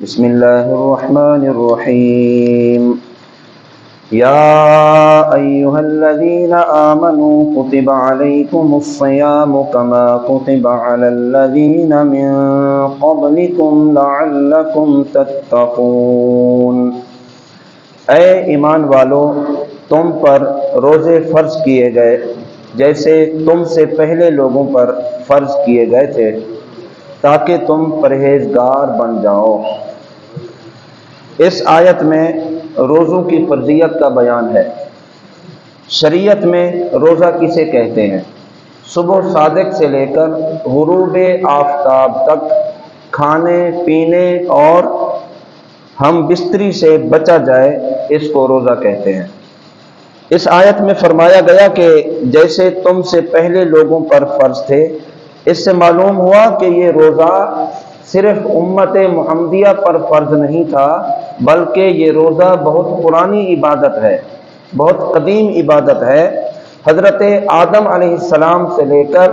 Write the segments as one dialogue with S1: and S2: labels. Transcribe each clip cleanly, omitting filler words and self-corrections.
S1: بسم اللہ الرحمن الرحیم یا ایہا الذین آمنوا کتب علیکم الصیام کما کتب علی الذین من قبلکم لعلکم تتقون۔ اے ایمان والو، تم پر روزے فرض کیے گئے جیسے تم سے پہلے لوگوں پر فرض کیے گئے تھے تاکہ تم پرہیزگار بن جاؤ۔ اس آیت میں روزوں کی فرضیت کا بیان ہے۔ شریعت میں روزہ کسے کہتے ہیں؟ صبح صادق سے لے کر غروب آفتاب تک کھانے پینے اور ہم بستری سے بچا جائے، اس کو روزہ کہتے ہیں۔ اس آیت میں فرمایا گیا کہ جیسے تم سے پہلے لوگوں پر فرض تھے، اس سے معلوم ہوا کہ یہ روزہ صرف امت محمدیہ پر فرض نہیں تھا، بلکہ یہ روزہ بہت پرانی عبادت ہے، بہت قدیم عبادت ہے۔ حضرت آدم علیہ السلام سے لے کر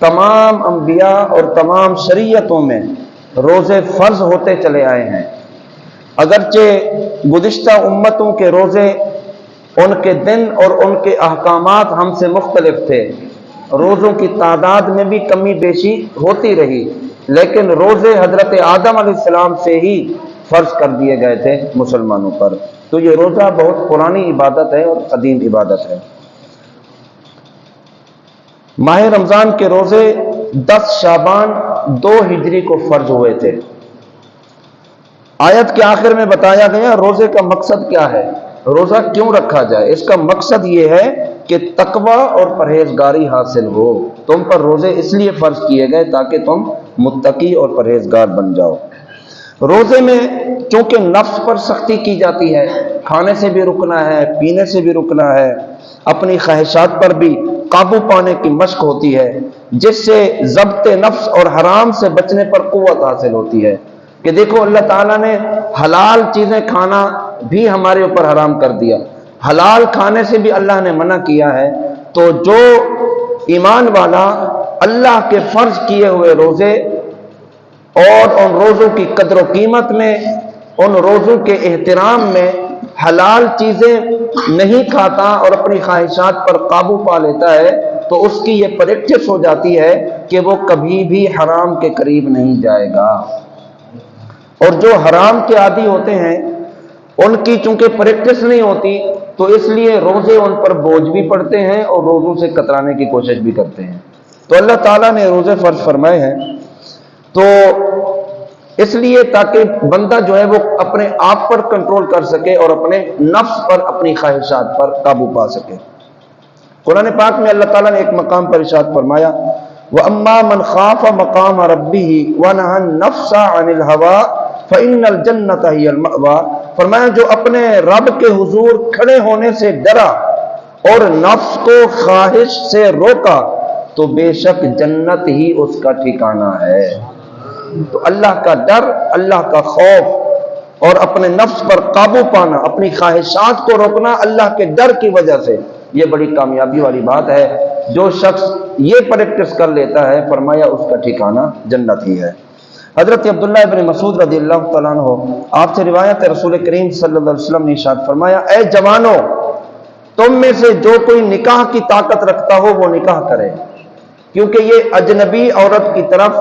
S1: تمام انبیاء اور تمام شریعتوں میں روزے فرض ہوتے چلے آئے ہیں۔ اگرچہ گزشتہ امتوں کے روزے، ان کے دن اور ان کے احکامات ہم سے مختلف تھے، روزوں کی تعداد میں بھی کمی بیشی ہوتی رہی، لیکن روزے حضرت آدم علیہ السلام سے ہی فرض کر دیے گئے تھے مسلمانوں پر۔ تو یہ روزہ بہت پرانی عبادت ہے اور قدیم عبادت ہے۔ ماہ رمضان کے روزے 10 شعبان 2 ہجری کو فرض ہوئے تھے۔ آیت کے آخر میں بتایا گیا روزے کا مقصد کیا ہے، روزہ کیوں رکھا جائے۔ اس کا مقصد یہ ہے کہ تقوی اور پرہیزگاری حاصل ہو۔ تم پر روزے اس لیے فرض کیے گئے تاکہ تم متقی اور پرہیزگار بن جاؤ۔ روزے میں چونکہ نفس پر سختی کی جاتی ہے، کھانے سے بھی رکنا ہے، پینے سے بھی رکنا ہے، اپنی خواہشات پر بھی قابو پانے کی مشق ہوتی ہے، جس سے ضبط نفس اور حرام سے بچنے پر قوت حاصل ہوتی ہے۔ کہ دیکھو اللہ تعالیٰ نے حلال چیزیں کھانا بھی ہمارے اوپر حرام کر دیا، حلال کھانے سے بھی اللہ نے منع کیا ہے۔ تو جو ایمان والا اللہ کے فرض کیے ہوئے روزے اور ان روزوں کی قدر و قیمت میں، ان روزوں کے احترام میں حلال چیزیں نہیں کھاتا اور اپنی خواہشات پر قابو پا لیتا ہے، تو اس کی یہ پریکٹس ہو جاتی ہے کہ وہ کبھی بھی حرام کے قریب نہیں جائے گا۔ اور جو حرام کے عادی ہوتے ہیں، ان کی چونکہ پریکٹس نہیں ہوتی، تو اس لیے روزے ان پر بوجھ بھی پڑتے ہیں اور روزوں سے کترانے کی کوشش بھی کرتے ہیں۔ تو اللہ تعالیٰ نے روزے فرض فرمائے ہیں تو اس لیے تاکہ بندہ جو ہے وہ اپنے آپ پر کنٹرول کر سکے اور اپنے نفس پر، اپنی خواہشات پر قابو پا سکے۔ قرآن پاک میں اللہ تعالیٰ نے ایک مقام پر ارشاد فرمایا وَأَمَّا مَنْ خَافَ مَقَامَ رَبِّهِ وَنَهَى النَّفْسَ عَنِ الْهَوَىٰ فَإِنَّ الْجَنَّةَ هِيَ الْمَأْوَىٰ۔ فرمایا جو اپنے رب کے حضور کھڑے ہونے سے ڈرا اور نفس کو خواہش سے روکا تو بے شک جنت ہی اس کا ٹھکانہ ہے۔ تو اللہ کا ڈر، اللہ کا خوف اور اپنے نفس پر قابو پانا، اپنی خواہشات کو روکنا اللہ کے ڈر کی وجہ سے، یہ بڑی کامیابی والی بات ہے۔ جو شخص یہ پریکٹس کر لیتا ہے، فرمایا اس کا ٹھکانہ جنت ہی ہے۔ حضرت عبداللہ ابن مسعود رضی اللہ تعالیٰ عنہ، آپ سے روایت ہے، رسول کریم صلی اللہ علیہ وسلم نے ارشاد فرمایا اے جوانوں، تم میں سے جو کوئی نکاح کی طاقت رکھتا ہو وہ نکاح کرے، کیونکہ یہ اجنبی عورت کی طرف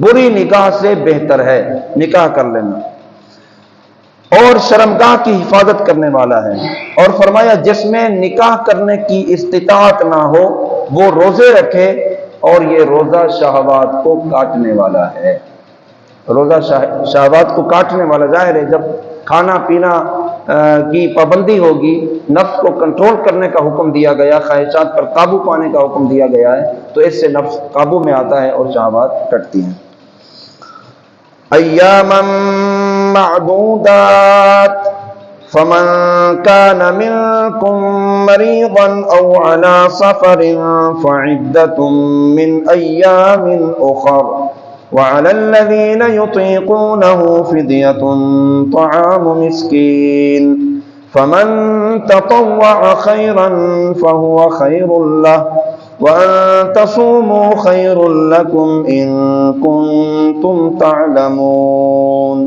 S1: بری نکاح سے بہتر ہے، نکاح کر لینا، اور شرمگاہ کی حفاظت کرنے والا ہے۔ اور فرمایا جس میں نکاح کرنے کی استطاعت نہ ہو وہ روزے رکھے، اور یہ روزہ شہوات کو کاٹنے والا ہے۔ روزہ شہوات کو کاٹنے والا، ظاہر ہے جب کھانا پینا کی پابندی ہوگی، نفس کو کنٹرول کرنے کا حکم دیا گیا، خواہشات پر قابو پانے کا حکم دیا گیا ہے، تو اس سے نفس قابو میں آتا ہے اور شہوات کٹتی ہیں۔ ایاما معدودات فمن كان منكم مريضا أو على سفر فعدة من أيام أخر وعلى الذين يطيقونه فدية طعام مسكين فمن تطوع خيرا فهو خير له وأن تصوموا خير لكم إن كنتم تعلمون۔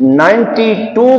S1: 92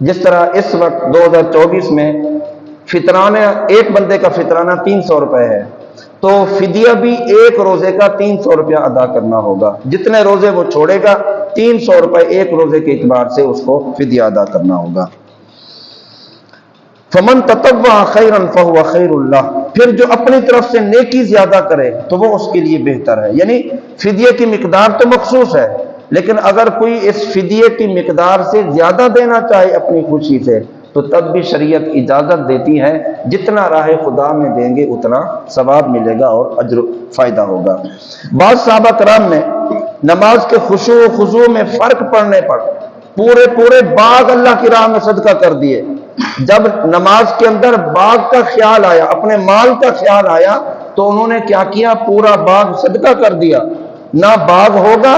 S1: جس طرح اس وقت 2024 میں فطرانہ ایک بندے کا فطرانہ 300 روپے ہے، تو فدیہ بھی ایک روزے کا 300 روپیہ ادا کرنا ہوگا۔ جتنے روزے وہ چھوڑے گا 300 روپے ایک روزے کے اعتبار سے اس کو فدیہ ادا کرنا ہوگا۔ فمن تطوع خیرا فهو خیر اللہ، پھر جو اپنی طرف سے نیکی زیادہ کرے تو وہ اس کے لیے بہتر ہے۔ یعنی فدیے کی مقدار تو مخصوص ہے، لیکن اگر کوئی اس فدیے کی مقدار سے زیادہ دینا چاہے اپنی خوشی سے تو تب بھی شریعت اجازت دیتی ہے، جتنا راہ خدا میں دیں گے اتنا ثواب ملے گا اور اجر فائدہ ہوگا۔ بعض صحابہ کرام نے نماز کے خشوع و خضوع میں فرق پڑنے پر پورے باغ اللہ کی راہ میں صدقہ کر دیے۔ جب نماز کے اندر باغ کا خیال آیا، اپنے مال کا خیال آیا، تو انہوں نے کیا کیا؟ پورا باغ صدقہ کر دیا۔ نہ باغ ہوگا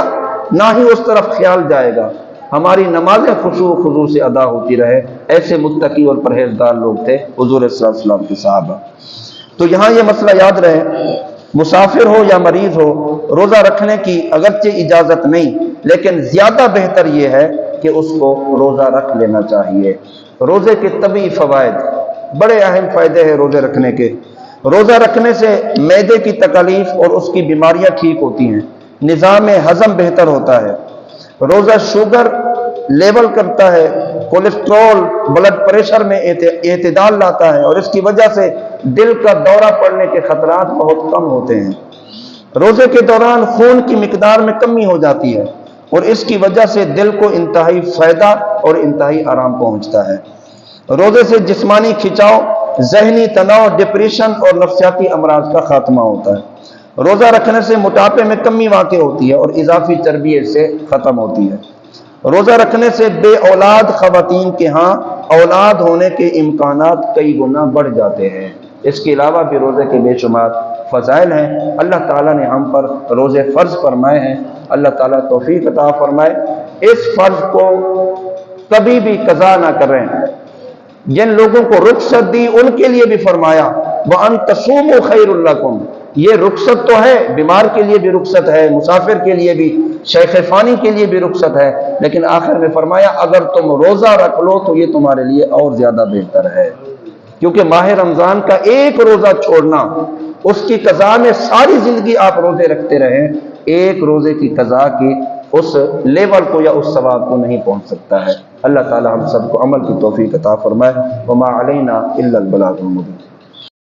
S1: نہ ہی اس طرف خیال جائے گا۔ ہماری نمازیں خشوع و خضوع سے ادا ہوتی رہے، ایسے متقی اور پرہیزگار لوگ تھے حضور صلی اللہ علیہ وسلم کے صحابہ۔ تو یہاں یہ مسئلہ یاد رہے، مسافر ہو یا مریض ہو، روزہ رکھنے کی اگرچہ اجازت نہیں، لیکن زیادہ بہتر یہ ہے کہ اس کو روزہ رکھ لینا چاہیے۔ روزے کے طبعی فوائد، بڑے اہم فائدے ہیں روزے رکھنے کے۔ روزہ رکھنے سے معدے کی تکالیف اور اس کی بیماریاں ٹھیک ہوتی ہیں، نظام ہضم بہتر ہوتا ہے، روزہ شوگر لیول کرتا ہے، کولیسٹرول بلڈ پریشر میں اعتدال لاتا ہے، اور اس کی وجہ سے دل کا دورہ پڑنے کے خطرات بہت کم ہوتے ہیں۔ روزے کے دوران خون کی مقدار میں کمی ہو جاتی ہے، اور اس کی وجہ سے دل کو انتہائی فائدہ اور انتہائی آرام پہنچتا ہے۔ روزے سے جسمانی کھچاؤ، ذہنی تناؤ، ڈپریشن اور نفسیاتی امراض کا خاتمہ ہوتا ہے۔ روزہ رکھنے سے موٹاپے میں کمی واقع ہوتی ہے اور اضافی چربی سے ختم ہوتی ہے۔ روزہ رکھنے سے بے اولاد خواتین کے ہاں اولاد ہونے کے امکانات کئی گنا بڑھ جاتے ہیں۔ اس کے علاوہ بھی روزے کے بے شمار فضائل ہیں۔ اللہ تعالیٰ نے ہم پر روزے فرض فرمائے ہیں، اللہ تعالیٰ توفیق عطا فرمائے اس فرض کو کبھی بھی قضا نہ کریں۔ جن لوگوں کو رخصت دی ان کے لیے بھی فرمایا وَأَن تَصُومُوا خَيْرٌ لَكُمْ، یہ رخصت تو ہے، بیمار کے لیے بھی رخصت ہے، مسافر کے لیے بھی، شیخ فانی کے لیے بھی رخصت ہے، لیکن آخر میں فرمایا اگر تم روزہ رکھ لو تو یہ تمہارے لیے اور زیادہ بہتر ہے، کیونکہ ماہ رمضان کا ایک روزہ چھوڑنا اس کی قضا میں ساری زندگی آپ روزے رکھتے رہیں، ایک روزے کی قضا کی اس لیول کو یا اس ثواب کو نہیں پہنچ سکتا ہے۔ اللہ تعالی ہم سب کو عمل کی توفیق عطا فرمائے۔ وما علینا الا البلاغ المبین۔